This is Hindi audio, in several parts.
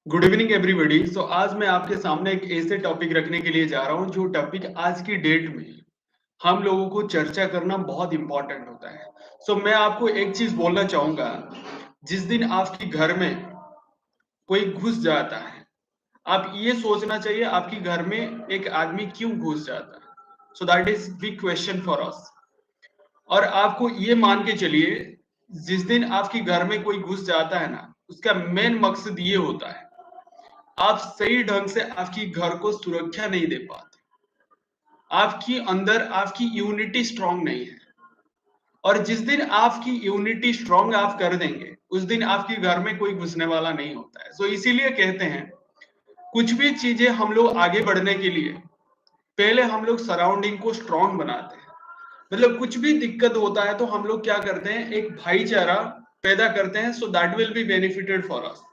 Good evening everybody. सो आज मैं आपके सामने एक ऐसे टॉपिक रखने के लिए जा रहा हूं जो टॉपिक आज की डेट में हम लोगों को चर्चा करना बहुत इंपॉर्टेंट होता है। मैं आपको एक चीज बोलना चाहूंगा। जिस दिन आपके घर में कोई घुस जाता है, आप ये सोचना चाहिए आपके घर में एक आदमी क्यों घुस जाता है। That is big question for us. और आपको ये मान के चलिए, जिस दिन आपके घर में कोई घुस जाता है ना, उसका मेन मकसद ये होता है आप सही ढंग से आपकी घर को सुरक्षा नहीं दे पाते। आपकी अंदर आपकी यूनिटी स्ट्रांग नहीं है। और जिस दिन आपकी यूनिटी स्ट्रांग आप कर देंगे, उस दिन आपके घर में कोई घुसने वाला नहीं होता है। इसीलिए कहते हैं कुछ भी चीजें हम लोग आगे बढ़ने के लिए पहले हम लोग सराउंडिंग को स्ट्रांग बनाते हैं। मतलब कुछ भी दिक्कत होता है तो हम लोग क्या करते हैं, एक भाईचारा पैदा करते हैं। That will be benefited for us.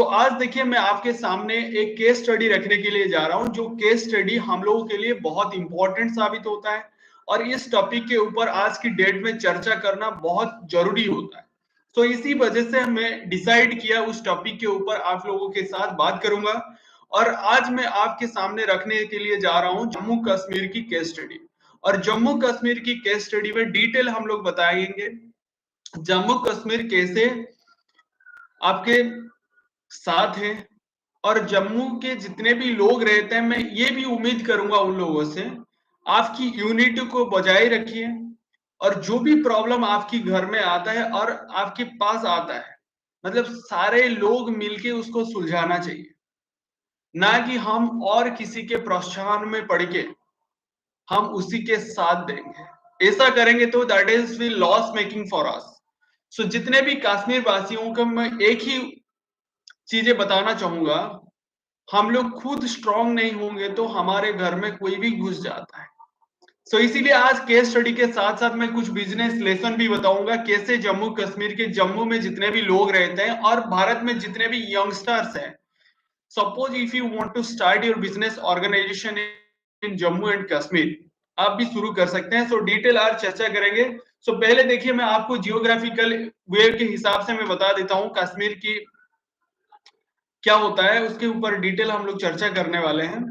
आज देखिए, मैं आपके सामने एक केस स्टडी रखने के लिए जा रहा हूं, जो केस स्टडी हम लोगों के लिए बहुत इंपॉर्टेंट साबित होता है और इस टॉपिक के ऊपर आज की डेट में चर्चा करना बहुत जरूरी होता है। इसी वजह से मैं डिसाइड किया उस टॉपिक के ऊपर आप लोगों के साथ बात करूंगा। और आज मैं आपके सामने रखने के लिए जा रहा हूं जम्मू कश्मीर की केस स्टडी। और जम्मू कश्मीर की केस स्टडी में डिटेल हम लोग बताएंगे जम्मू कश्मीर कैसे आपके साथ है। और जम्मू के जितने भी लोग रहते हैं, मैं ये भी उम्मीद करूंगा उन लोगों से आपकी यूनिटी को बजाय रखिए। और जो भी प्रॉब्लम आपकी घर में आता है और आपके पास आता है, मतलब सारे लोग मिलके उसको सुलझाना चाहिए, ना कि हम और किसी के प्रोत्साहन में पड़ के हम उसी के साथ देंगे। ऐसा करेंगे तो that is will loss making for us. जितने भी कश्मीर वासियों को मैं एक ही चीजें बताना चाहूंगा, हम लोग खुद स्ट्रांग नहीं होंगे तो हमारे घर में कोई भी घुस जाता है। इसीलिए आज केस स्टडी के साथ साथ मैं कुछ बिजनेस लेसन भी बताऊंगा, कैसे जम्मू कश्मीर के जम्मू में जितने भी लोग रहते हैं और भारत में जितने भी यंगस्टर्स हैं, suppose if you want to start your business organization in Jammu and Kashmir, आप भी शुरू कर सकते हैं। डिटेल आज चर्चा करेंगे। पहले देखिए, मैं आपको जियोग्राफिकल वेयर के हिसाब से मैं बता देता हूं कश्मीर की क्या होता है, उसके ऊपर डिटेल हम लोग चर्चा करने वाले हैं।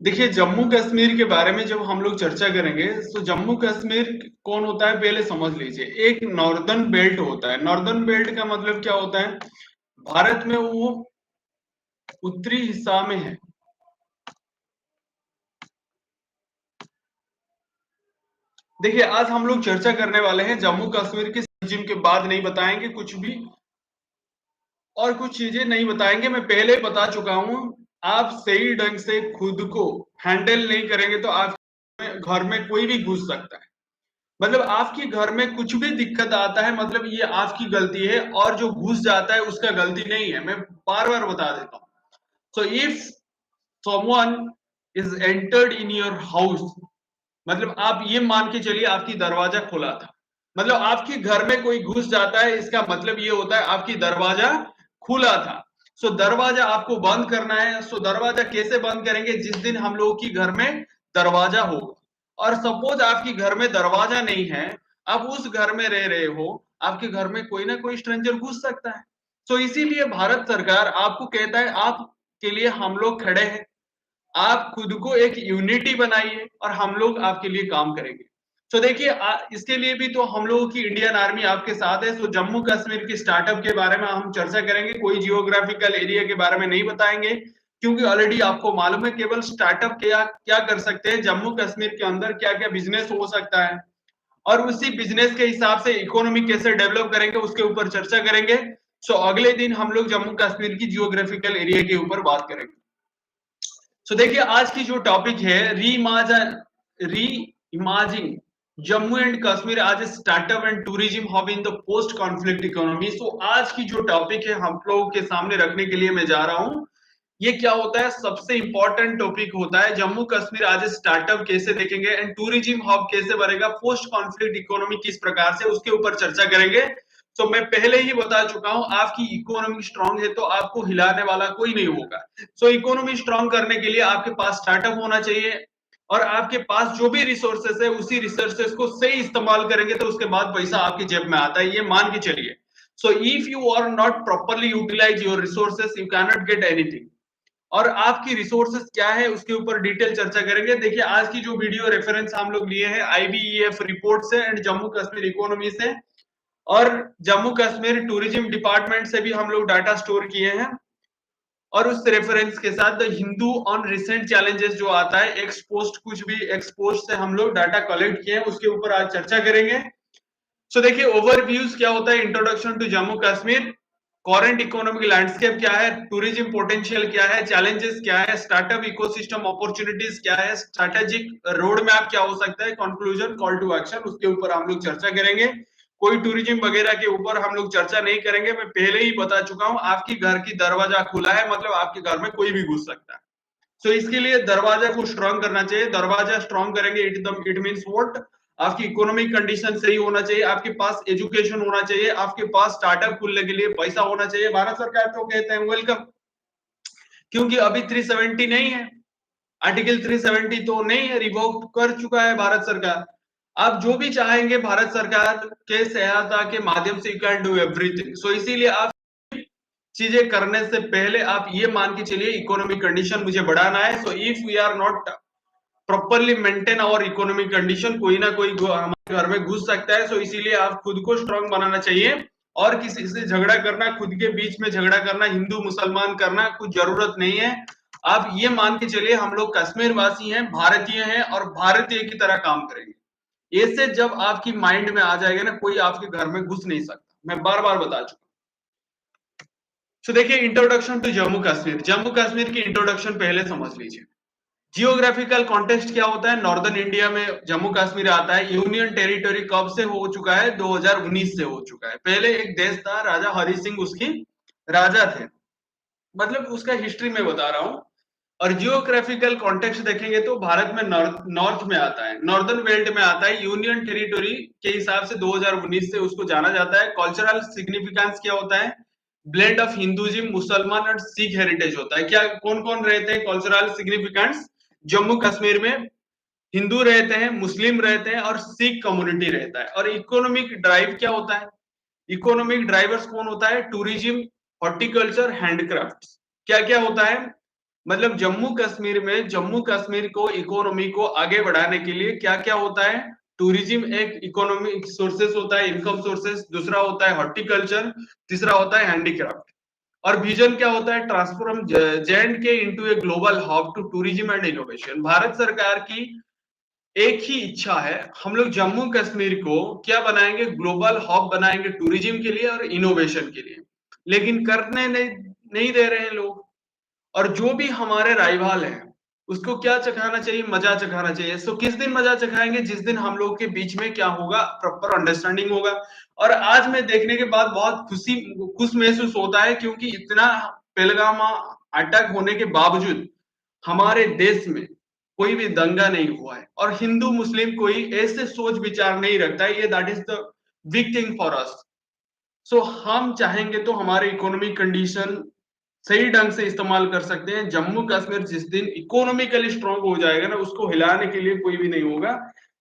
देखिए, जम्मू कश्मीर के बारे में जब हम लोग चर्चा करेंगे, तो जम्मू कश्मीर कौन होता है पहले समझ लीजिए। एक नॉर्दर्न बेल्ट होता है। नॉर्दर्न बेल्ट का मतलब क्या होता है, भारत में वो उत्तरी हिस्सा में है। देखिए, आज हम लोग चर्चा करने वाले हैं जम्मू कश्मीर के जिम के बाद नहीं बताएंगे कुछ भी, और कुछ चीजें नहीं बताएंगे। मैं पहले बता चुका हूं, आप सही ढंग से खुद को हैंडल नहीं करेंगे तो आप घर में कोई भी घुस सकता है। मतलब आपके घर में कुछ भी दिक्कत आता है, मतलब ये आपकी गलती है, और जो घुस जाता है उसका गलती नहीं है। मैं बार बार बता देता हूँ। If someone is entered in your house, मतलब आप ये मान के चलिए आपकी दरवाजा खुला था, मतलब आपके घर में कोई घुस जाता है, इसका मतलब ये होता है आपकी दरवाजा खुला था। दरवाजा आपको बंद करना है। दरवाजा कैसे बंद करेंगे, जिस दिन हम लोगों की घर में दरवाजा होगा। और सपोज आपकी घर में दरवाजा नहीं है, आप उस घर में रह रहे हो, आपके घर में कोई ना कोई स्ट्रेंजर घुस सकता है। इसीलिए भारत सरकार आपको कहता है आपके लिए हम लोग खड़े हैं, आप खुद को एक यूनिटी बनाइए और हम लोग आपके लिए काम करेंगे। देखिए, इसके लिए भी तो हम लोगों की इंडियन आर्मी आपके साथ है। जम्मू कश्मीर की स्टार्टअप के बारे में हम चर्चा करेंगे, कोई जियोग्राफिकल एरिया के बारे में नहीं बताएंगे, क्योंकि ऑलरेडी आपको मालूम है केवल स्टार्टअप क्या क्या कर सकते हैं, जम्मू कश्मीर के अंदर क्या क्या बिजनेस हो सकता है, और उसी बिजनेस के हिसाब से इकोनॉमी कैसे डेवलप करेंगे उसके ऊपर चर्चा करेंगे। अगले दिन हम लोग जम्मू कश्मीर की जियोग्राफिकल एरिया के ऊपर बात करेंगे। देखिए, आज की जो टॉपिक है री इमेजिन जम्मू एंड कश्मीर आज startup and tourism hub in the post conflict economy. आज की जो टॉपिक है हम लोगों के सामने रखने के लिए मैं जा रहा हूं, ये क्या होता है, सबसे इंपॉर्टेंट टॉपिक होता है। जम्मू कश्मीर आज स्टार्टअप कैसे देखेंगे एंड टूरिज्म हब कैसे बनेगा, पोस्ट कॉन्फ्लिक्ट इकोनॉमी किस प्रकार से, उसके ऊपर चर्चा करेंगे। तो मैं पहले ही बता चुका हूं, आपकी इकोनॉमी स्ट्रांग है तो आपको हिलाने वाला कोई नहीं होगा। सो इकोनॉमी स्ट्रांग करने के लिए आपके पास स्टार्टअप होना चाहिए और आपके पास जो भी रिसोर्सेस है उसी रिसोर्सेस को सही इस्तेमाल करेंगे तो उसके बाद पैसा आपकी जेब में आता है, ये मान के चलिए। So if you are not properly utilize your resources you can not get anything. और आपकी रिसोर्सेस क्या है उसके ऊपर डिटेल चर्चा करेंगे। देखिए आज की जो वीडियो रेफरेंस हम लोग लिए हैं आईबीईएफ रिपोर्ट से एंड जम्मू कश्मीर इकोनॉमी से और जम्मू कश्मीर टूरिज्म डिपार्टमेंट से भी हम लोग डाटा स्टोर किए हैं। और उस रेफरेंस के साथ the Hindu on recent challenges जो आता है एक्सपोस्ट, कुछ भी एक्सपोस्ट से हम लोग डाटा कलेक्ट किए हैं, उसके ऊपर आज चर्चा करेंगे। सो देखिए ओवरव्यूज क्या होता है, introduction to Jammu Kashmir, current economic landscape क्या है, टूरिज्म पोटेंशियल क्या है, चैलेंजेस क्या है, स्टार्टअप इकोसिस्टम अपॉर्चुनिटीज क्या है, स्ट्रेटेजिक रोड मैप क्या हो सकता है, कंक्लूजन कॉल टू एक्शन, उसके ऊपर हम लोग चर्चा करेंगे। कोई टूरिज्म वगैरह के ऊपर हम लोग चर्चा नहीं करेंगे, मैं पहले ही बता चुका हूं, आपकी घर की दरवाजा खुला है मतलब आपके घर में कोई भी घुस सकता है। सो इसके लिए दरवाजा को स्ट्रांग करना चाहिए, दरवाजा स्ट्रांग करेंगे इट मींस व्हाट, आपकी इकोनॉमिक कंडीशन सही होना चाहिए, आपके पास एजुकेशन होना चाहिए, आपके पास स्टार्टअप खुलने के लिए पैसा होना चाहिए। भारत सरकार को कहते हैं वेलकम, क्योंकि अभी 370 नहीं है, आर्टिकल 370 तो नहीं है, रिवोक कर चुका है भारत सरकार। आप जो भी चाहेंगे भारत सरकार के सहायता के माध्यम से यू कैन डू एवरीथिंग। सो इसीलिए आप चीजें करने से पहले आप ये मान के चलिए इकोनॉमिक कंडीशन मुझे बढ़ाना है। So if we are not properly maintain और इकोनॉमिक कंडीशन, कोई ना कोई हमारे घर में घुस सकता है। सो इसीलिए आप खुद को स्ट्रांग बनाना चाहिए और किसी से झगड़ा करना, खुद के बीच में झगड़ा करना, हिंदू मुसलमान करना कुछ जरूरत नहीं है। आप ये मान के चलिए हम लोग कश्मीर वासी हैं, भारतीय हैं और भारतीय की तरह काम करेंगे। ऐसे जब आपकी माइंड में आ जाएगा ना, कोई आपके घर में घुस नहीं सकता, मैं बार बार बता चुका। तो देखिए इंट्रोडक्शन टू जम्मू कश्मीर, जम्मू कश्मीर की इंट्रोडक्शन पहले समझ लीजिए। जियोग्राफिकल कॉन्टेक्स्ट क्या होता है, नॉर्दर्न इंडिया में जम्मू कश्मीर आता है। यूनियन टेरिटरी कब से हो चुका है, 2019 से हो चुका है। पहले एक देश था, राजा हरि सिंह उसकी राजा थे, मतलब उसका हिस्ट्री में बता रहा हूं। और जियोग्राफिकल कॉन्टेक्स्ट देखेंगे तो भारत में नॉर्थ में आता है, नॉर्दर्न बेल्ट में आता है। यूनियन टेरिटरी के हिसाब से 2019 से उसको जाना जाता है। कल्चरल सिग्निफिकेंस क्या होता है, ब्लेंड ऑफ हिंदुइज्म, मुसलमान और सिख हेरिटेज होता है। क्या कौन कौन रहते हैं कल्चरल सिग्निफिकेंस जम्मू कश्मीर में, हिंदू रहते हैं, मुस्लिम रहते हैं और सिख कम्युनिटी रहता है। और इकोनॉमिक ड्राइव क्या होता है, इकोनॉमिक ड्राइवर्स कौन होता है, टूरिज्म, हॉर्टिकल्चर, हैंडक्राफ्ट। क्या क्या होता है, मतलब जम्मू कश्मीर में, जम्मू कश्मीर को इकोनॉमी को आगे बढ़ाने के लिए क्या क्या होता है, टूरिज्म एक इकोनॉमिक सोर्सेस होता है, इनकम सोर्सेस, दूसरा होता है हॉर्टिकल्चर, तीसरा होता है हैंडीक्राफ्ट। और विजन क्या होता है, transform J and K into a global hub to tourism and innovation. Bharat सरकार की एक ही इच्छा है, हम लोग जम्मू कश्मीर को क्या बनाएंगे, ग्लोबल हब बनाएंगे टूरिज्म के लिए और इनोवेशन के लिए। लेकिन करने नहीं दे रहे हैं लोग। और जो भी हमारे राइवाल हैं उसको क्या चखाना चाहिए, मजा चखाना चाहिए। सो किस दिन मजा चखाएंगे, जिस दिन हम लोग के बीच में क्या होगा, प्रॉपर अंडरस्टैंडिंग होगा। और आज मैं देखने के बाद बहुत खुश महसूस होता है, क्योंकि इतना पहलगामा अटैक होने के बावजूद हमारे देश में कोई भी दंगा नहीं हुआ है और हिंदू मुस्लिम कोई ऐसे सोच विचार नहीं रखता है। ये that is the big thing for us. So हम चाहेंगे तो हमारे इकोनॉमिक कंडीशन सही ढंग से इस्तेमाल कर सकते हैं। जम्मू कश्मीर जिस दिन इकोनॉमिकली स्ट्रांग हो जाएगा ना, उसको हिलाने के लिए कोई भी नहीं होगा।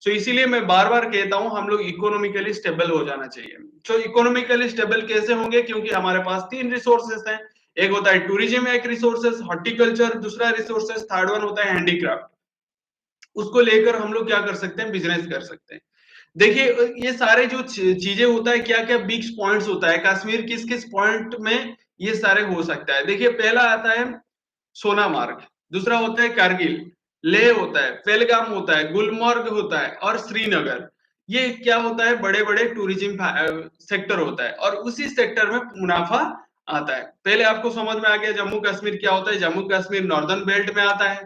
सो इसीलिए मैं बार बार कहता हूं हम लोग इकोनॉमिकली स्टेबल हो जाना चाहिए। सो इकोनॉमिकली स्टेबल कैसे होंगे, क्योंकि हमारे पास तीन रिसोर्सेस हैं। एक होता है टूरिज्म, एक रिसोर्सेस हॉर्टिकल्चर, दूसरा रिसोर्सेस, थर्ड वन होता है हैंडीक्राफ्ट। उसको लेकर हम लोग क्या कर सकते हैं, बिजनेस कर सकते हैं। देखिए ये सारे जो चीजें होता है, क्या क्या बिग पॉइंट्स होता है, कश्मीर किस किस पॉइंट में ये सारे हो सकता है। देखिए पहला आता है सोनामार्ग, दूसरा होता है कारगिल, लेह होता है, पहलगाम होता है, गुलमर्ग होता है और श्रीनगर। ये क्या होता है, बड़े बड़े टूरिज्म सेक्टर होता है और उसी सेक्टर में मुनाफा आता है। पहले आपको समझ में आ गया जम्मू कश्मीर क्या होता है। जम्मू कश्मीर नॉर्दर्न बेल्ट में आता है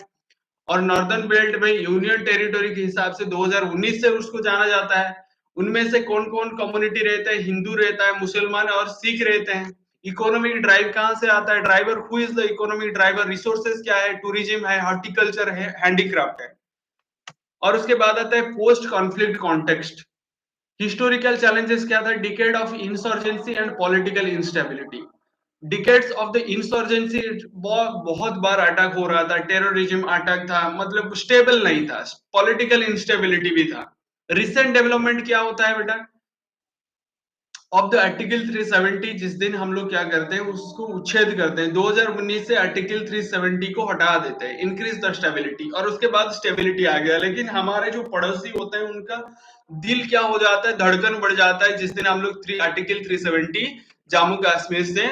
और नॉर्दर्न बेल्ट में यूनियन टेरिटरी के हिसाब से 2019 से उसको जाना जाता है। उनमें से कौन कौन कम्युनिटी रहता है, हिंदू रहता है, मुसलमान और सिख रहते हैं। इकोनॉमिक ड्राइव कहां से आता है? Driver, who is the economic driver? Resources क्या है? टूरिज्म है, हॉर्टिकल्चर है, हैंडीक्राफ्ट है। और उसके बाद आता है post conflict context. Historical challenges क्या था? Decade of insurgency and political instability. Decades of the insurgency, बहुत बार अटैक हो रहा था, टेररिज्म अटैक था, मतलब स्टेबल नहीं था, पॉलिटिकल इंस्टेबिलिटी भी था। रिसेंट डेवलपमेंट क्या होता है बेटा? ऑफ द आर्टिकल 370, जिस दिन हम लोग क्या करते हैं, उसको उच्छेद करते हैं। 2019 से आर्टिकल 370 को हटा देते हैं, इंक्रीज द स्टेबिलिटी, और उसके बाद स्टेबिलिटी आ गया। लेकिन हमारे जो पड़ोसी होते हैं उनका दिल क्या हो जाता है, धड़कन बढ़ जाता है जिस दिन हम लोग आर्टिकल 370 जम्मू कश्मीर से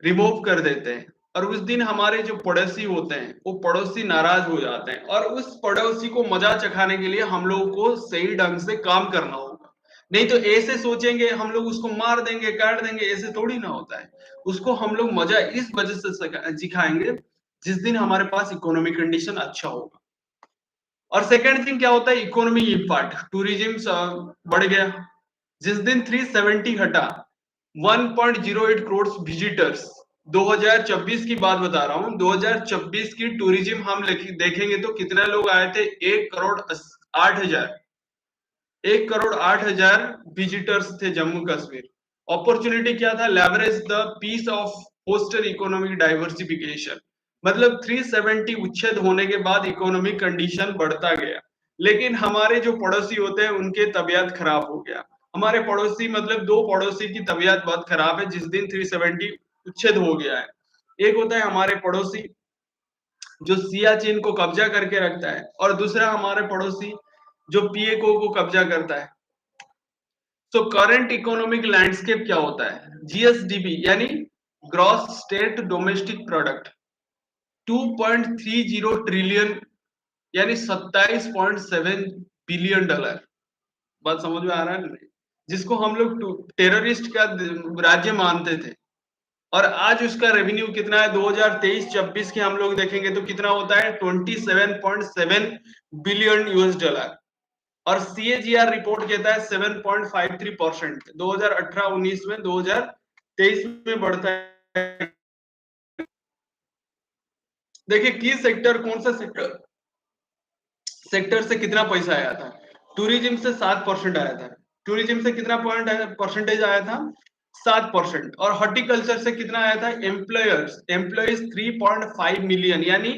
रिमूव कर देते हैं। और उस दिन हमारे जो पड़ोसी होते हैं वो पड़ोसी नाराज हो जाते हैं, और उस पड़ोसी को मजा चखाने के लिए हम लोगों को सही ढंग से काम करना होगा। नहीं तो ऐसे सोचेंगे हम लोग उसको मार देंगे, काट देंगे, ऐसे थोड़ी ना होता है। उसको हम लोग मजा इस वजह से सिखाएंगे जिस दिन हमारे पास इकोनॉमिक कंडीशन अच्छा होगा। और सेकंड थिंग क्या होता है? Economy impact. टूरिज्म बढ़ गया जिस दिन 370 हटा, 1.08 करोड़ विजिटर्स। 2024 की बात बता रहा हूँ, 2024 की टूरिज्म हम देखेंगे तो कितने लोग आए थे? 1,08,000। 1,08,000 विजिटर्स थे जम्मू कश्मीर। अपॉर्चुनिटी क्या था? Leverage the peace of coastal economic diversification. मतलब 370 उच्छेद होने के बाद इकोनॉमिक कंडीशन बढ़ता गया, लेकिन हमारे जो पड़ोसी होते हैं उनके तबियत खराब हो गया। हमारे पड़ोसी मतलब दो पड़ोसी की तबियत बहुत खराब है जिस दिन 370 उच्छेद हो गया है। एक होता है हमारे पड़ोसी जो सियाचिन को कब्जा करके रखता है, और दूसरा हमारे पड़ोसी जो पीएको को कब्जा करता है। तो करंट इकोनॉमिक लैंडस्केप क्या होता है? जीएसडीपी यानी gross state domestic product 2.30 trillion, यानी 27.7 बिलियन डॉलर। बात समझ में आ रहा है नहीं? जिसको हम लोग टेररिस्ट का राज्य मानते थे, और आज उसका रेवेन्यू कितना है? 2023-24 के हम लोग देखेंगे तो कितना होता है? 27.7 बिलियन यूएस डॉलर। और सीएजीआर रिपोर्ट कहता है 7.53%। 2018-19 में 2023 में बढ़ता है। देखिए की सेक्टर, कौन सा सेक्टर, सेक्टर से कितना पैसा आया था? टूरिज्म से 7% आया था। टूरिज्म से कितना परसेंटेज आया था? 7%। और हॉर्टिकल्चर से कितना आया था? एम्प्लॉयज 3.5 मिलियन, यानी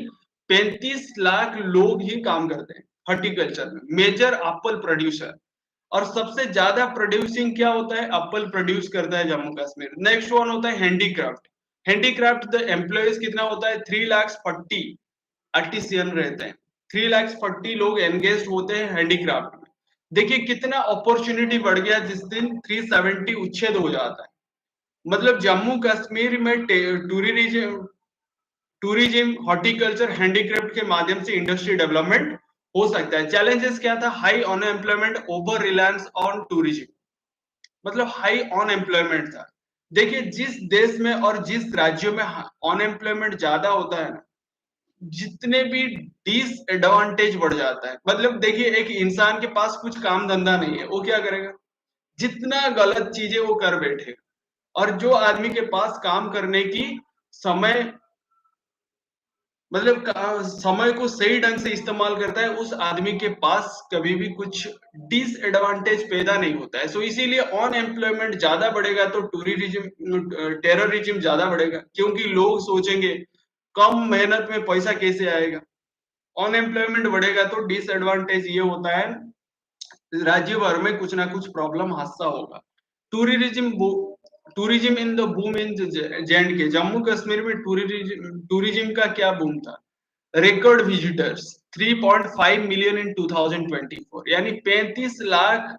35 लाख लोग ही काम करते हैं हॉर्टिकल्चर में। मेजर एप्पल प्रोड्यूसर, और सबसे ज्यादा प्रोड्यूसिंग क्या होता है? एप्पल प्रोड्यूस करता है जम्मू कश्मीर। नेक्स्ट वन होता है हैंडीक्राफ्ट। हैंडीक्राफ्ट द एम्प्लॉयज कितना होता है? 3,40,000 आर्टिसियन रहते हैं। 3,40,000 लोग एंगेज होते हैं हैंडीक्राफ्ट में। देखिए कितना अपॉर्चुनिटी बढ़ गया जिस दिन 370 उच्छेद हो जाता है। मतलब जम्मू कश्मीर में टूरिज्म, हॉर्टिकल्चर, हैंडीक्राफ्ट के माध्यम से इंडस्ट्री डेवलपमेंट हो सकता है। चैलेंजेस क्या था? High unemployment, over reliance on tourism, मतलब हाई अनएम्प्लॉयमेंट था। देखिए जिस देश में और जिस राज्यों में अनएम्प्लॉयमेंट ज्यादा होता है ना, जितने भी डिसएडवांटेज बढ़ जाता है। मतलब देखिए एक इंसान के पास कुछ काम धंधा नहीं है, वो क्या करेगा? जितना गलत चीजें वो कर बैठेगा। और जो आदमी के पास काम करने की समय, मतलब समय को सही ढंग से इस्तेमाल करता है, उस आदमी के पास कभी भी कुछ डिसएडवांटेज पैदा नहीं होता है। सो इसीलिए अनएम्प्लॉयमेंट ज्यादा बढ़ेगा तो टेररिज्म ज्यादा बढ़ेगा, क्योंकि लोग सोचेंगे कम मेहनत में पैसा कैसे आएगा। अनएम्प्लॉयमेंट बढ़ेगा तो डिसएडवांटेज ये होता है, राज्य भर में कुछ ना कुछ प्रॉब्लम हादसा होगा। Tourism tourism in the boom in J and K, Jammu Kashmir में टूरिज्म का क्या बूम था? रिकॉर्ड विजिटर्स 3.5 मिलियन इन 2024, यानी 35 लाख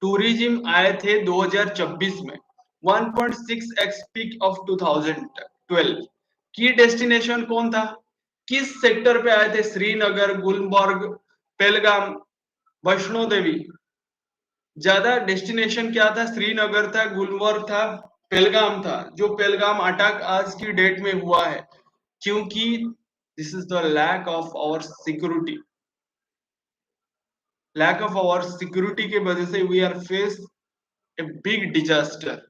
टूरिज्म आए थे 2024 में। 1.6 एक्स पीक ऑफ 2012। की डेस्टिनेशन कौन था? किस सेक्टर पे आए थे? श्रीनगर, गुलमर्ग, पहलगाम, वैष्णो देवी। ज्यादा डेस्टिनेशन क्या था? श्रीनगर था, गुलमर्ग था, पहलगाम था। जो पहलगाम अटैक आज की डेट में हुआ है, क्योंकि this is the lack of our security. Lack of our security के वजह से we are face a big disaster.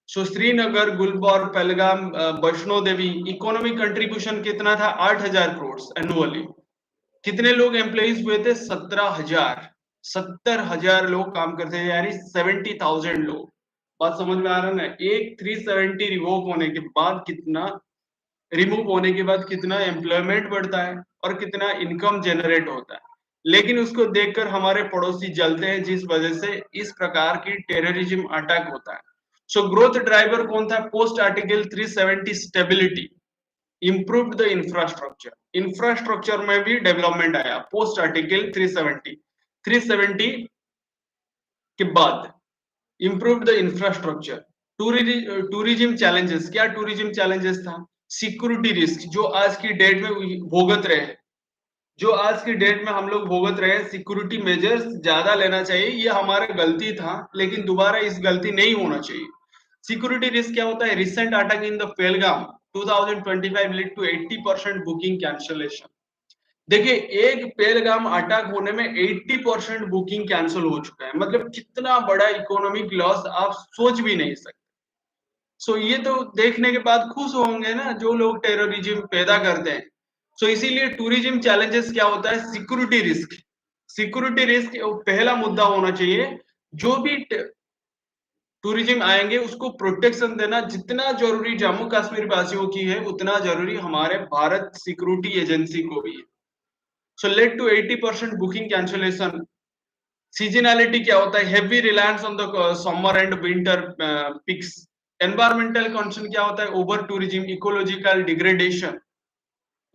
So Srinagar, Gulberg, Pahalgam, Vaishno Devi, economic contribution कितना था? 8,000 करोड़ एनुअली। कितने लोग एम्प्लॉइज हुए थे? 17,000। 70,000 लोग काम करते हैं, यानी 70,000 लोग। बात समझ में आ रहा है ना? एक 370 रिवोक होने के बाद कितना, रिमूव होने के बाद कितना एम्प्लॉयमेंट बढ़ता है और कितना इनकम जनरेट होता है। लेकिन उसको देखकर हमारे पड़ोसी जलते हैं, जिस वजह से इस प्रकार की टेररिज्म अटैक होता है। सो ग्रोथ ड्राइवर कौन था? Post article 370 stability, improved the infrastructure. Infrastructure में भी डेवलपमेंट आया पोस्ट आर्टिकल 370 के बाद। Improved the infrastructure. Tourism challenges, क्या टूरिज्म चैलेंजेस था? सिक्योरिटी रिस्क, जो आज की डेट में भुगत रहे हैं, जो आज की डेट में हम लोग भुगत रहे हैं। सिक्योरिटी मेजर्स ज्यादा लेना चाहिए, ये हमारा गलती था, लेकिन दोबारा इस गलती नहीं होना चाहिए। सिक्योरिटी रिस्क क्या होता है? Recent attack in the Pahalgam 2025 lead to 80% booking cancellation. देखिए, एक पेलगाम अटैक होने में 80% बुकिंग कैंसिल हो चुका है। मतलब कितना बड़ा इकोनॉमिक लॉस आप सोच भी नहीं सकते। सो ये तो देखने के बाद खुश होंगे ना जो लोग टेररिज्म पैदा करते हैं। सो इसीलिए टूरिज्म चैलेंजेस क्या होता है? Security risk. सिक्योरिटी रिस्क पहला मुद्दा होना चाहिए। जो भी टूरिज्म आएंगे उसको प्रोटेक्शन देना जितना जरूरी जम्मू कश्मीर वासियों की है, उतना जरूरी हमारे भारत सिक्योरिटी एजेंसी को भी है। So led to 80% booking cancellation. Seasonality क्या होता है? Heavy reliance on the summer and winter peaks. Environmental concern क्या होता है? ओवर टूरिज्म, इकोलॉजिकल डिग्रेडेशन,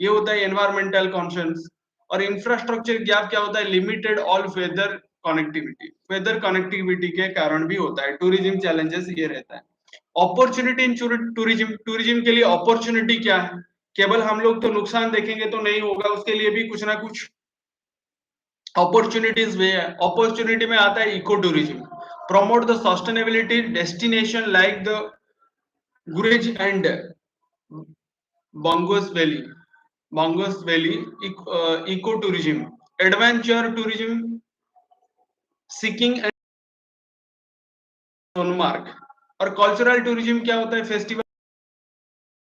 ये होता है एनवायरमेंटल कंसर्न्स। और इंफ्रास्ट्रक्चर गैप क्या होता है? Limited all weather connectivity, weather connectivity के कारण भी होता है। टूरिज्म चैलेंजेस ये रहता है। अपॉर्चुनिटी इन टूरिज्म, टूरिज्म के लिए अपॉर्चुनिटी क्या है? केवल हम लोग तो नुकसान देखेंगे तो नहीं होगा, उसके लिए भी कुछ ना कुछ अपॉर्चुनिटीज भी है। अपॉर्चुनिटी में आता है eco tourism, promote the sustainability destination like the Gurez and Bangus valley, eco tourism, adventure tourism, seeking and Sonmarg. और कल्चरल टूरिज्म क्या होता है? फेस्टिवल,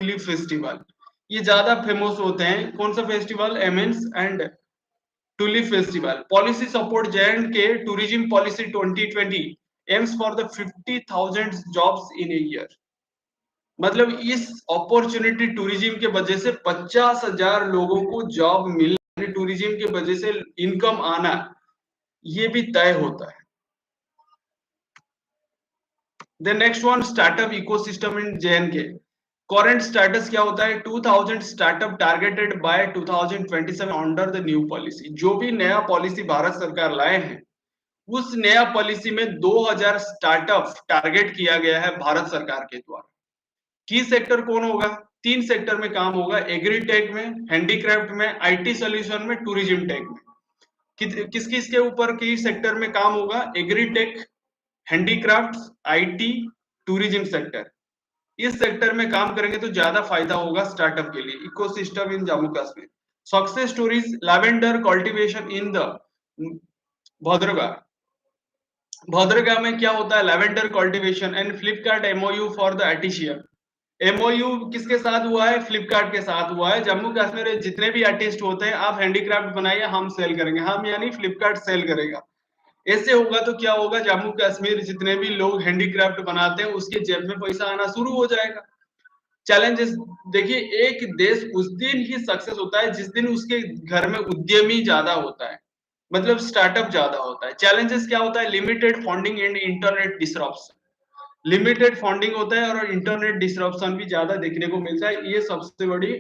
फेस्टिवल ये ज्यादा फेमस होते हैं। कौन सा फेस्टिवल? एमेंस and tulip festival. Policy support J&K tourism policy 2020 aims for the 50,000 jobs in a year. मतलब इस अपॉर्चुनिटी टूरिज्म के वजह से 50,000 लोगों को जॉब मिलना, टूरिज्म के वजह से इनकम आना, ये भी तय होता है। The next one, startup ecosystem in J&K। Current status क्या होता है? 2000 startup targeted by 2027 under the new policy. जो भी नया पॉलिसी भारत सरकार लाए हैं, उस नया पॉलिसी में 2000 स्टार्टअप टारगेट किया गया है भारत सरकार के द्वारा। की सेक्टर कौन होगा? 3 सेक्टर में काम होगा, एग्रीटेक में, हैंडीक्राफ्ट में, आईटी सॉल्यूशन में, टूरिज्म टेक में। किस किस के ऊपर की सेक्टर में काम होगा? Agritech, handicraft, IT, tourism sector. इस सेक्टर में काम करेंगे तो ज्यादा फायदा होगा स्टार्टअप के लिए। Ecosystem in Jammu Kashmir. Success stories, lavender cultivation in the Bhadarwah. Bhadarwah में क्या होता है? Lavender cultivation and Flipkart MOU for the artisan. MOU किसके साथ हुआ है? फ्लिपकार्ट के साथ हुआ है। जम्मू कश्मीर में जितने भी आर्टिस्ट होते हैं, आप हैंडीक्राफ्ट बनाइए, हम सेल करेंगे। हम यानी फ्लिपकार्ट सेल करेगा। ऐसे होगा तो क्या होगा? जम्मू कश्मीर जितने भी लोग हैंडीक्राफ्ट बनाते हैं, उसके जेब में पैसा आना शुरू हो जाएगा। चैलेंजेस देखिए, एक देश उस दिन ही सक्सेस होता है जिस दिन उसके घर में उद्यमी ज्यादा होता है, मतलब स्टार्टअप ज्यादा होता है। चैलेंजेस क्या होता है? Limited funding and internet disruption. Limited funding होता है और इंटरनेट डिसरप्शन भी ज्यादा देखने को मिलता है। ये सबसे बड़ी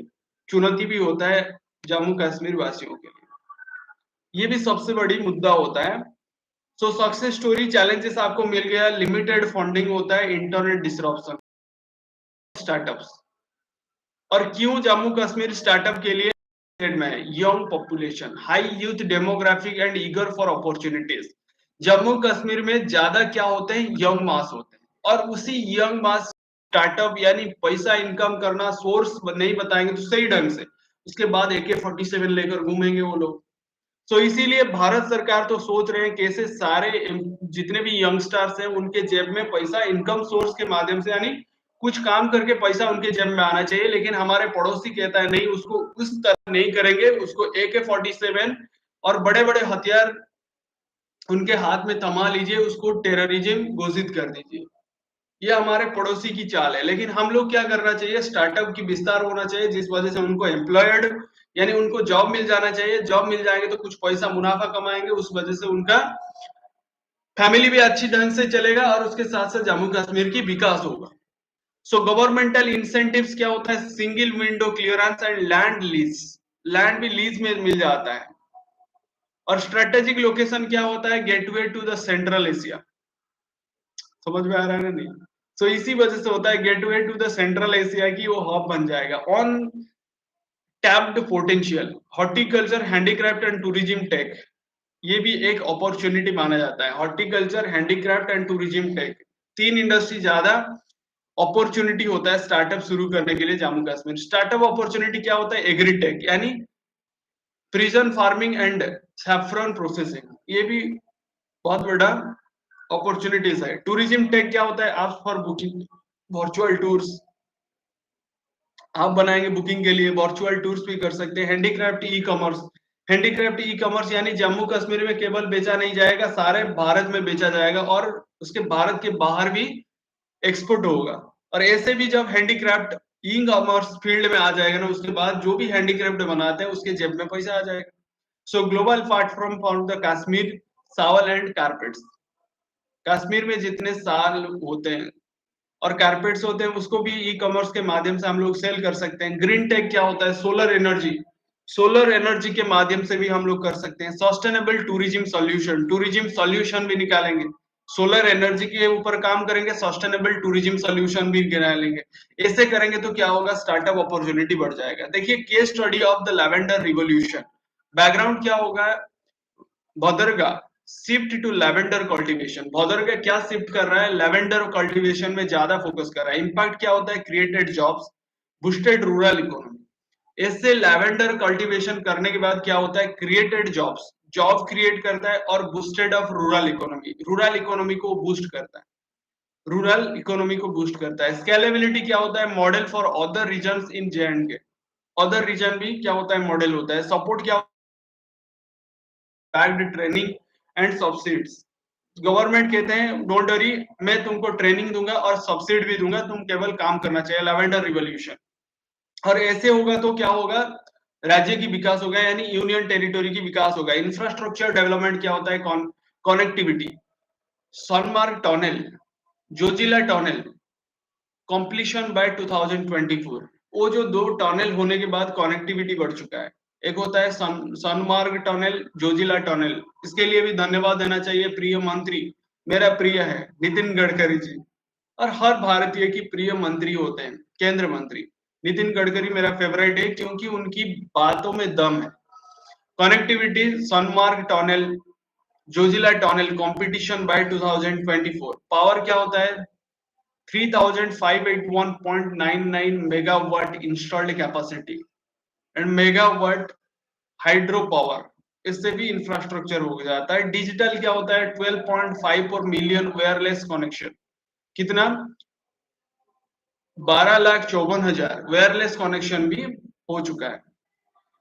चुनौती भी होता है जम्मू कश्मीर वासियों के लिए, ये भी सबसे बड़ी मुद्दा होता है। सो सक्सेस स्टोरी, चैलेंजेस आपको मिल गया, लिमिटेड फंडिंग होता है, इंटरनेट डिसरप्शन, स्टार्टअप्स। और क्यों जम्मू कश्मीर स्टार्टअप के लिए में है? Young population, high youth demographic and eager for opportunities. Jammu Kashmir में ज्यादा क्या होते हैं? यंग मास होते हैं। और उसी यंग मास स्टार्टअप यानी पैसा इनकम करना सोर्स नहीं बताएंगे तो सही ढंग से, उसके बाद AK-47 लेकर घूमेंगे वो लोग। सो इसीलिए भारत सरकार तो सोच रहे हैं कैसे सारे जितने भी यंगस्टर्स हैं उनके जेब में पैसा इनकम सोर्स के माध्यम से, यानी कुछ काम करके पैसा उनके जेब में आना चाहिए। लेकिन हमारे पड़ोसी कहता है नहीं, उसको उस तरह नहीं करेंगे, उसको AK-47 और बड़े बड़े हथियार उनके हाथ में थमा लीजिए, उसको टेररिज्म घोषित कर दीजिए। ये हमारे पड़ोसी की चाल है। लेकिन हम लोग क्या करना चाहिए, स्टार्टअप की विस्तार होना चाहिए जिस वजह से उनको एम्प्लॉयड यानी उनको जॉब मिल जाना चाहिए। जॉब मिल जाएंगे तो कुछ पैसा मुनाफा कमाएंगे, उस वजह से उनका फैमिली भी अच्छी ढंग से चलेगा और उसके साथ साथ जम्मू कश्मीर की विकास होगा। सो गवर्नमेंटल इंसेंटिव्स क्या होता है, single window clearance and land lease, land भी लीज में मिल जाता है। और स्ट्रेटेजिक लोकेशन क्या होता है, gateway to the central Asia. समझ में आ रहा है ना? नहीं। सो इसी वजह से होता है gateway to the central Asia की वो हब बन जाएगा। Untapped potential, horticulture, handicraft and tourism tech, ये भी एक अपॉर्चुनिटी माना जाता है। Horticulture, handicraft and tourism tech, तीन इंडस्ट्री ज्यादा अपॉर्चुनिटी होता है स्टार्टअप शुरू करने के लिए जम्मू कश्मीर। स्टार्टअप अपॉर्चुनिटी क्या होता है, एग्रीटेक यानी prison farming and saffron processing, ये भी बहुत बड़ा अपॉर्चुनिटीज है। टूरिज्म टेक क्या होता है, आप फॉर बुकिंग वर्चुअल टूर्स, आप बनाएंगे बुकिंग के लिए, वर्चुअल टूर्स भी कर सकते हैं। Handicraft e commerce, handicraft e commerce यानी जम्मू कश्मीर में केवल बेचा नहीं जाएगा, सारे भारत में बेचा जाएगा और उसके भारत के बाहर भी एक्सपोर्ट होगा। और ऐसे भी जब हैंडीक्राफ्ट ई कॉमर्स फील्ड में आ जाएगा ना, उसके बाद जो भी हैंडीक्राफ्ट बनाते हैं उसके जेब में पैसा आ जाएगा। सो global platform for the Kashmir Sawal and carpets, Kashmir में जितने साल होते हैं और कारपेट्स होते हैं उसको भी ई कॉमर्स के माध्यम से हम लोग सेल कर सकते हैं। ग्रीन टेक क्या होता है, सोलर एनर्जी, सोलर एनर्जी के माध्यम से भी हम लोग कर सकते हैं। Sustainable tourism solution, tourism solution भी निकालेंगे, सोलर एनर्जी के ऊपर काम करेंगे, सस्टेनेबल टूरिज्म सॉल्यूशन भी निकालेंगे। ऐसे करेंगे तो क्या होगा, स्टार्टअप अपॉर्चुनिटी बढ़ जाएगा। देखिए case study of the lavender revolution, background क्या होगा, भदरगा शिफ्ट टू लेवेंडर कल्टीवेशन, भदरगा क्या शिफ्ट कर रहा है, लेवेंडर कल्टीवेशन में ज्यादा फोकस कर रहा है। इंपैक्ट क्या होता है, created jobs, boosted rural economy. इससे लेवेंडर कल्टीवेशन करने के बाद क्या होता है, क्रिएटेड जॉब्स, जॉब क्रिएट करता है और boosted of rural economy, rural economy को बूस्ट करता है, रूरल इकोनॉमी को बूस्ट करता है। स्केलेबिलिटी क्या होता है, model for other region in J&K, other region भी क्या होता है, मॉडल होता है। सपोर्ट क्या, backed training and subsidies, government कहते हैं डोंट वरी, मैं तुमको ट्रेनिंग दूंगा और सब्सिडी भी दूंगा, तुम केवल काम करना चाहिए, लेवेंडर रिवॉल्यूशन। और ऐसे होगा तो क्या होगा, राज्य की विकास होगा यानी यूनियन टेरिटोरी की विकास होगा। इंफ्रास्ट्रक्चर डेवलपमेंट क्या होता है, connectivity, Sonamarg tunnel, Zojila tunnel completion by 2024, वो जो दो टनल होने के बाद कनेक्टिविटी बढ़ चुका है। एक होता है सोनमार्ग टनल, जोजिला टनल, इसके लिए भी धन्यवाद देना चाहिए प्रिय मंत्री, मेरा प्रिय है नितिन गडकरी जी। और हर भारतीय की प्रिय मंत्री होते हैं केंद्र मंत्री, नितिन गडकरी मेरा फेवरेट है क्योंकि उनकी बातों में दम है। Connectivity, Sonamarg tunnel, Zojila tunnel competition by 2024। Power क्या होता है, 3581.99 megawatt installed capacity and megawatt hydro power, इससे भी इंफ्रास्ट्रक्चर हो जाता है। डिजिटल क्या होता है, 12.54 मिलियन वायरलेस कनेक्शन, कितना, 12,54,000 वायरलेस कनेक्शन भी हो चुका है।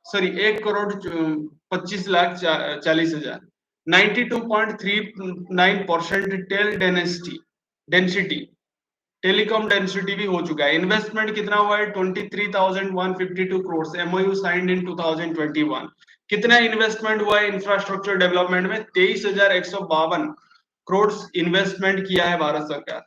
Sorry 1,25,40,000, 92.39% tele density telecom density भी हो चुका है। इन्वेस्टमेंट कितना हुआ है, 23,152 करोड़, एमओयू साइंड इन 2021। कितना इन्वेस्टमेंट हुआ है इंफ्रास्ट्रक्चर डेवलपमेंट में, 23,152 करोड़ इन्वेस्टमेंट किया है भारत सरकार।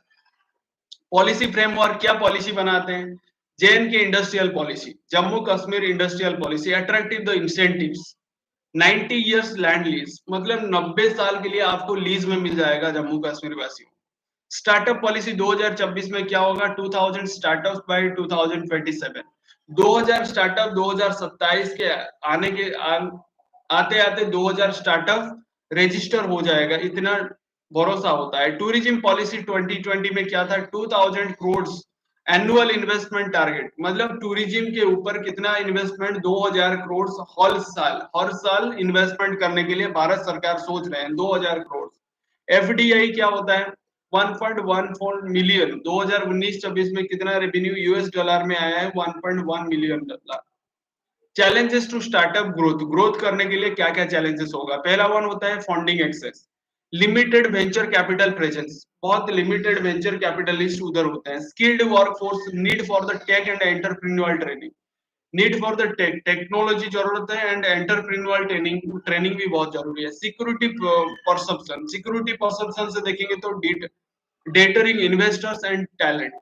पॉलिसी फ्रेमवर्क, क्या पॉलिसी बनाते हैं, J&K industrial policy, Jammu Kashmir industrial policy, attractive the incentives, 90 years land lease, मतलब 90 साल के लिए आपको लीज में मिल जाएगा जम्मू कश्मीर वासियों। स्टार्टअप पॉलिसी 2026 में क्या होगा, 2000 स्टार्टअप बाय 2027, 2000 स्टार्टअप 2027 के आने के आते आते 2000 स्टार्टअप रजिस्टर हो जाएगा, इतना भरोसा होता है। टूरिज्म पॉलिसी 2020 में क्या था, 2000 करोड़ एनुअल इन्वेस्टमेंट टारगेट मतलब टूरिज्म के ऊपर कितना इन्वेस्टमेंट 2000 करोड़ हर साल इन्वेस्टमेंट करने के लिए भारत सरकार सोच रहे हैं 2000 करोड़। एफडीआई क्या होता है 1.14 मिलियन 2019-24 में कितना रेवेन्यू यूएस डॉलर में आया है 1.1 million dollar. Challenges to startup growth करने के लिए क्या क्या चैलेंजेस होगा। पहला वन होता है funding access, limited venture capital presence, बहुत लिमिटेड वेंचर कैपिटलिस्ट उधर होते हैं। Skilled workforce, need for the tech and entrepreneur training, need for the technology जरूरत है एंड एंटरप्रेन्योर ट्रेनिंग भी बहुत जरूरी है। सिक्योरिटी परसेप्शन से देखेंगे तो डेटरिंग इन्वेस्टर्स एंड टैलेंट,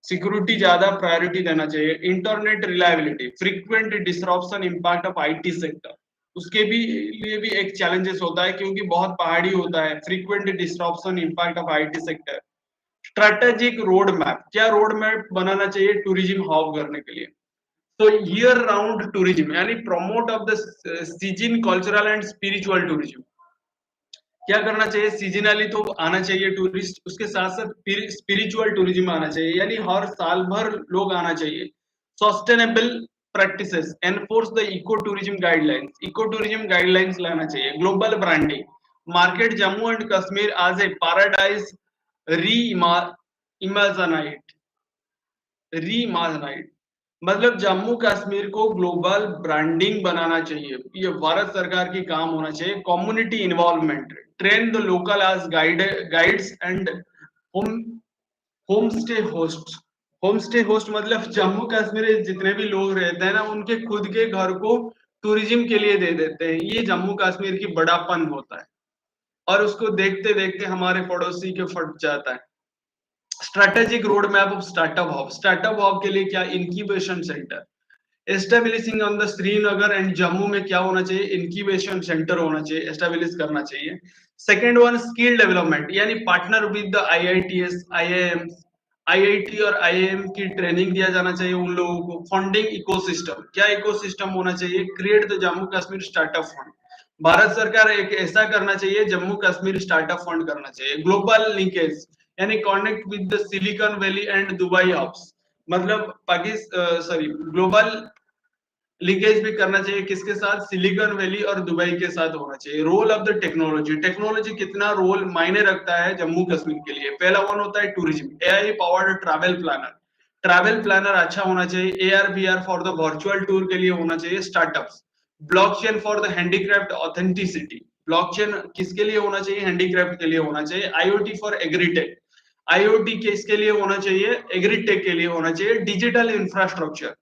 सिक्योरिटी ज्यादा प्रायोरिटी देना चाहिए। Internet reliability, frequent disruption impact of IT sector, उसके भी लिए भी एक चैलेंजेस होता है क्योंकि बहुत पहाड़ी होता है। Frequent disruption impact of IT sector. Strategic road map, क्या रोड मैप बनाना चाहिए टूरिज्म हब करने के लिए। तो ईयर राउंड टूरिज्म यानी promote of the season cultural and spiritual tourism, क्या करना चाहिए सीजनली तो आना चाहिए टूरिस्ट, उसके साथ साथ स्पिरिचुअल टूरिज्म आना चाहिए यानी हर साल भर लोग आना चाहिए। Sustainable practices, enforce the eco tourism guidelines, eco tourism guidelines लाना चाहिए। Global branding, market Jammu and Kashmir as a paradise री इमेजिनाइट रीइमेजिनाइट, मतलब जम्मू कश्मीर को ग्लोबल ब्रांडिंग बनाना चाहिए, ये भारत सरकार की काम होना चाहिए। Community involvement, train the local as guides and home home stay host. Home stay host मतलब जम्मू कश्मीर में जितने भी लोग रहते हैं ना उनके खुद के घर को टूरिज्म के लिए दे देते हैं, ये जम्मू कश्मीर की बड़ापन होता है और उसको देखते देखते हमारे पड़ोसी के फट जाता है। Strategic road map of startup hub के लिए क्या, incubation centre establishing on the Srinagar and Jammu में क्या होना चाहिए, इंक्यूबेशन सेंटर होना चाहिए, एस्टेब्लिश करना चाहिए। सेकंड वन स्किल डेवलपमेंट यानी partner with the IITs IIM IIT और आईआईएम की ट्रेनिंग दिया जाना चाहिए उन लोगों को। फंडिंग इकोसिस्टम, क्या इकोसिस्टम होना चाहिए, create the Jammu Kashmir startup fund, Bharat सरकार एक ऐसा करना चाहिए जम्मू कश्मीर स्टार्टअप फंड करना चाहिए। ग्लोबल लिंकेज यानी connect with the Silicon Valley and Dubai hubs, मतलब पाकिस्तान सॉरी ग्लोबल लिंकेज भी करना चाहिए किसके साथ, सिलिकॉन वैली और दुबई के साथ होना चाहिए। Role of the technology, technology कितना रोल मायने रखता है जम्मू कश्मीर के लिए। पहला वन होता है tourism, AI powered travel planner, travel planner अच्छा होना चाहिए। AR VR for the virtual tour के लिए होना चाहिए। Startups, blockchain for the handicraft authenticity, blockchain किसके लिए होना चाहिए, हैंडीक्राफ्ट के लिए होना चाहिए। आईओटी फॉर एग्रीटेक, आईओटी किसके लिए होना चाहिए, एग्रीटेक के लिए होना चाहिए। Digital infrastructure,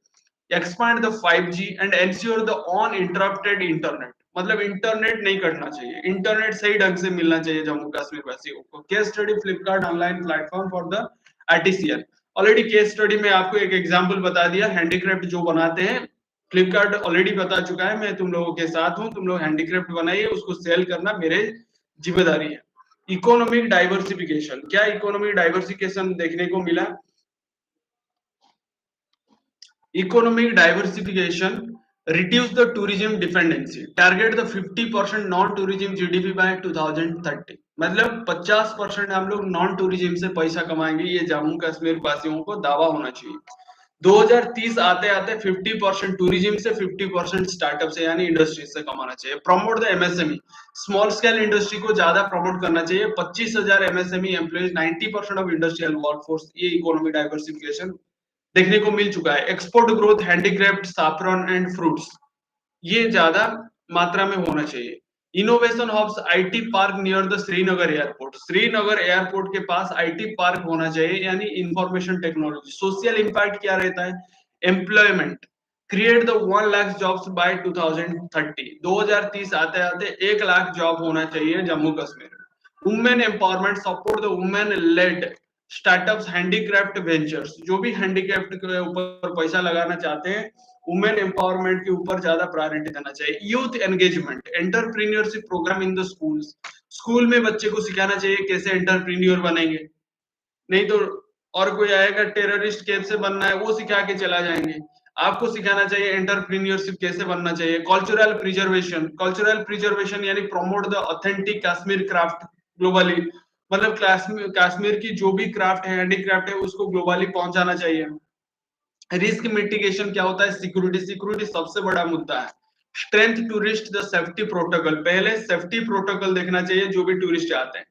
expand the 5G and ensure the uninterrupted internet, मतलब इंटरनेट नहीं कटना चाहिए, इंटरनेट सही ढंग से मिलना चाहिए जम्मू कश्मीर वासियों को। Case study Flipkart online platform for the artisan, already case study में आपको एक एग्जांपल बता दिया, हैंडीक्राफ्ट जो बनाते हैं फ्लिपकार्ट ऑलरेडी बता चुका है, मैं तुम लोगों के साथ हूं, तुम लोग हैंडीक्राफ्ट बनाइए, उसको सेल करना मेरे जिम्मेदारी है। इकोनॉमिक डाइवर्सिफिकेशन, क्या इकोनॉमिक डाइवर्सिफिकेशन देखने को मिला, economic diversification reduce the tourism dependency, target the 50% non tourism GDP by 2030, मतलब 50% हम लोग नॉन टूरिज्म से पैसा कमाएंगे, ये जम्मू कश्मीर वासियों को दावा होना चाहिए। 2030 आते आते 50% टूरिज्म से 50% स्टार्टअप से यानी इंडस्ट्री से कमाना चाहिए। Promote the MSME, small scale industry को ज्यादा प्रमोट करना चाहिए। 25,000 MSME employees, 90% of industrial workforce, ये इकोनॉमिक डाइवर्सिफिकेशन देखने को मिल चुका है। Export growth, handicraft, saffron and fruits, ये ज्यादा मात्रा में होना चाहिए। Innovation hubs, IT park near the Srinagar airport, Srinagar airport के पास आईटी पार्क होना चाहिए यानी इंफॉर्मेशन टेक्नोलॉजी। सोशल इंपैक्ट क्या रहता है, employment, create the 1 lakh jobs by 2030, 2030 आते आते 1 लाख जॉब होना चाहिए Jammu Kashmir. Women empowerment, support the women led startups, handicraft ventures, जो भी हैंडीक्राफ्ट के ऊपर पैसा लगाना चाहते हैं वुमेन एम्पावरमेंट के ऊपर ज्यादा प्रायोरिटी देना चाहिए। Youth engagement, entrepreneurship program in the schools, school में बच्चे को सिखाना चाहिए कैसे एंटरप्रेन्योर बनेंगे, नहीं तो और कोई आएगा टेररिस्ट कैसे बनना है वो सिखा के चला जाएंगे, आपको सिखाना चाहिए एंटरप्रेन्योरशिप कैसे बनना चाहिए। कल्चरल प्रिजर्वेशन यानी promote the authentic Kashmir craft globally, मतलब कश्मीर की जो भी क्राफ्ट है, हैंडीक्राफ्ट है, उसको ग्लोबली पहुंचाना चाहिए। रिस्क मिटिगेशन क्या होता है? सिक्योरिटी सबसे बड़ा मुद्दा है। Strength tourist the safety protocol, पहले सेफ्टी प्रोटोकॉल देखना चाहिए जो भी टूरिस्ट आते हैं।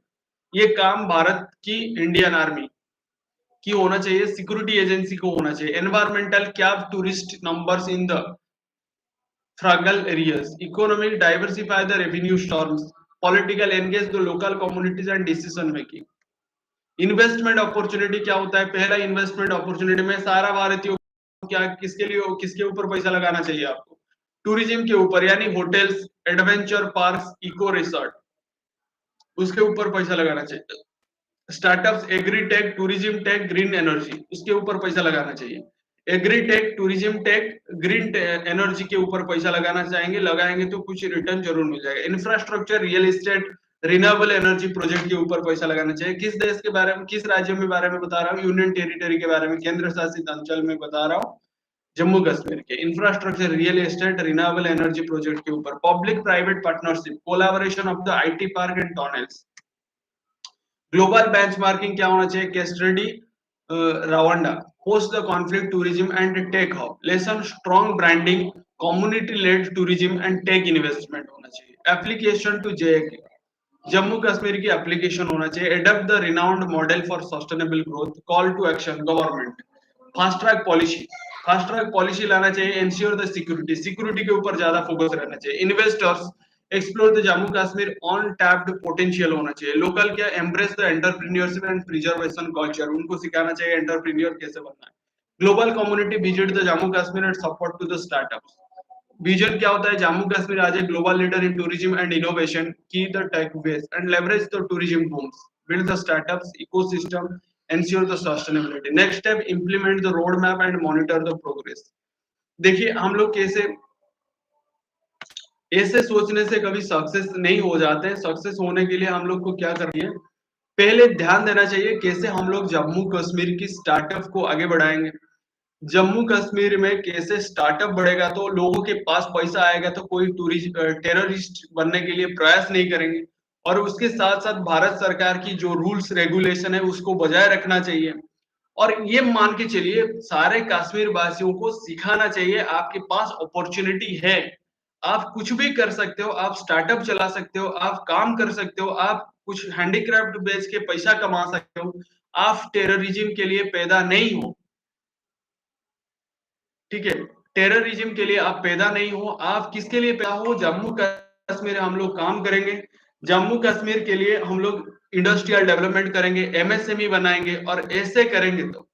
ये काम भारत की इंडियन आर्मी की होना चाहिए, सिक्योरिटी एजेंसी को होना चाहिए। एनवायरमेंटल क्या tourist numbers in the fragile areas, economic diversify the revenue streams, political engage the local communities and decision making. Investment opportunity क्या होता है? पहला इन्वेस्टमेंट अपॉर्चुनिटी में सारा भारतीयों क्या किसके लिए किसके ऊपर पैसा लगाना चाहिए आपको? टूरिज्म के ऊपर, यानी hotels, adventure parks, eco resort, उसके ऊपर पैसा लगाना चाहिए। Startups, agri tech, tourism tech, green energy, उसके ऊपर पैसा लगाना चाहिए। Agri tech, tourism tech, green energy के ऊपर पैसा लगाना चाहेंगे, लगाएंगे तो कुछ रिटर्न जरूर मिल जाएगा। Infrastructure, real estate, renewable energy project के ऊपर पैसा लगाना चाहिए। किस देश के बारे में, किस राज्य में बारे में बता रहा हूँ? यूनियन टेरिटरी के बारे में, केंद्र शासित अंचल में बता रहा हूँ, जम्मू कश्मीर के। Infrastructure, real estate, renewable energy project के ऊपर। Public private partnership, collaboration of the IT park and tunnels. Global benchmarking क्या होना चाहिए? Case study Rwanda, host the conflict tourism and tech hub, lesson strong branding, community led tourism and tech investment होना चाहिए। Application to JK, Jammu Kashmir की एप्लीकेशन होना चाहिए। Adapt the renowned model for sustainable growth, call to action government. Fast track policy, fast track policy लाना चाहिए। एंश्योर द सिक्योरिटी, सिक्योरिटी के ऊपर ज्यादा फोकस रहना चाहिए। Investors, explore the Jammu Kashmir untapped potential होना चाहिए। लोकल क्या? Embrace the entrepreneurship and preservation culture, उनको सिखाना चाहिए एंटरप्रेन्योर कैसे बनना है। Global community visit the Jammu Kashmir and support to the startups. Vision क्या होता है? Jammu Kashmir as a global leader in tourism and innovation, key the tech base and leverage the tourism booms, build the startups ecosystem, ensure the sustainability. Next step, implement the roadmap and monitor the progress. देखिए हम लोग कैसे ऐसे सोचने से कभी सक्सेस नहीं हो जाते हैं। सक्सेस होने के लिए हम लोग को क्या करनी है? पहले ध्यान देना चाहिए कैसे हम लोग जम्मू कश्मीर की स्टार्टअप को आगे बढ़ाएंगे। जम्मू कश्मीर में कैसे स्टार्टअप बढ़ेगा तो लोगों के पास पैसा आएगा, तो कोई टूरिस्ट टेररिस्ट बनने के लिए प्रयास नहीं करेंगे। और उसके साथ साथ भारत सरकार की जो रूल्स रेगुलेशन है उसको बजाय रखना चाहिए। और ये मान के चलिए सारे कश्मीर वासियों को सिखाना चाहिए आपके पास अपॉर्चुनिटी है, आप कुछ भी कर सकते हो, आप स्टार्टअप चला सकते हो, आप काम कर सकते हो, आप कुछ हैंडीक्राफ्ट बेच के पैसा कमा सकते हो। आप टेररिज्म के लिए पैदा नहीं हो, ठीक है? टेररिज्म के लिए आप पैदा नहीं हो। आप किसके लिए पैदा हो? जम्मू कश्मीर हम लोग काम करेंगे, जम्मू कश्मीर के लिए हम लोग इंडस्ट्रियल डेवलपमेंट करेंगे, एमएसएमई बनाएंगे, और ऐसे करेंगे तो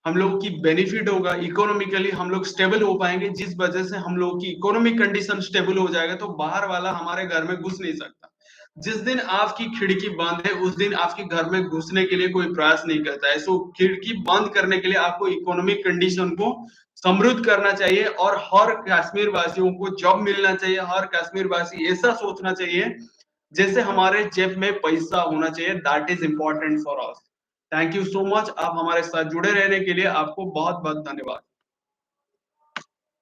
हम लोगों की बेनिफिट होगा। इकोनॉमिकली हम लोग स्टेबल हो पाएंगे, जिस वजह से हम लोगों की इकोनॉमिक कंडीशन स्टेबल हो जाएगा तो बाहर वाला हमारे घर में घुस नहीं सकता। जिस दिन आपकी खिड़की बंद है उस दिन आपके घर में घुसने के लिए कोई प्रयास नहीं करता है। सो खिड़की बंद करने के लिए आपको इकोनॉमिक कंडीशन को समृद्ध करना चाहिए, और हर कश्मीर वासियों को जॉब मिलना चाहिए। हर कश्मीर वासी ऐसा सोचना चाहिए जैसे हमारे जेब में पैसा होना चाहिए। That is important for us. Thank you so much. आप हमारे साथ जुड़े रहने के लिए आपको बहुत बहुत धन्यवाद।